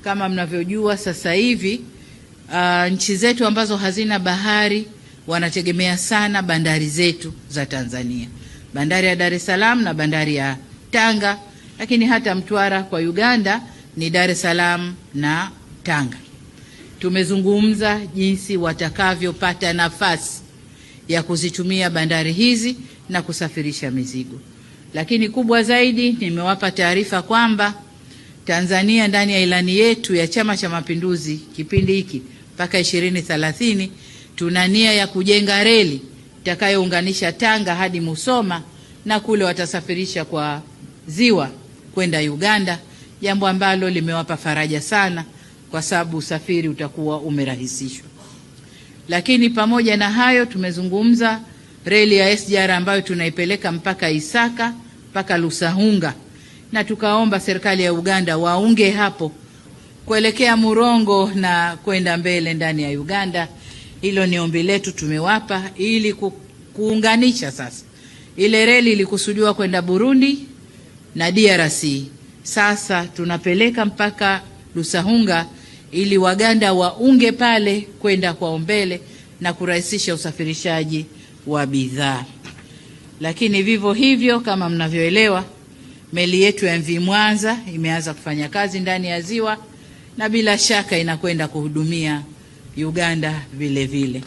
Kama mnavyojua sasa hivi nchi zetu ambazo hazina bahari wanategemea sana bandari zetu za Tanzania, bandari ya Dar es Salaam na bandari ya Tanga, lakini hata Mtwara kwa Uganda ni Dar es Salaam na Tanga. Tumezungumza jinsi watakavyopata nafasi ya kuzitumia bandari hizi na kusafirisha mizigo, lakini kubwa zaidi nimewapa taarifa kwamba Tanzania ndani ya ilani yetu ya Chama cha Mapinduzi kipindi hiki mpaka 2030 tuna nia ya kujenga reli itakayounganisha Tanga hadi Musoma na kule watasafirisha kwa ziwa kwenda Uganda, jambo ambalo limewapa faraja sana kwa sababu usafiri utakuwa umerahisishwa. Lakini pamoja na hayo tumezungumza reli ya SGR ambayo tunaipeleka mpaka Isaka mpaka Lusahunga, na tukaomba serikali ya Uganda waunge hapo kuelekea Murongo na kwenda mbele ndani ya Uganda. Hilo ni ombi letu tumewapa ili kuunganisha sasa. Ile reli ilikusudiwa kwenda Burundi na DRC. Sasa tunapeleka mpaka Lusahunga ili Waganda waunge pale kwenda kwa mbele na kurahisisha usafirishaji wa bidhaa. Lakini vivyo hivyo kama mnavyoelewa, meli yetu ya MV Mwanza imeanza kufanya kazi ndani ya ziwa na bila shaka inakwenda kuhudumia Uganda vile vile.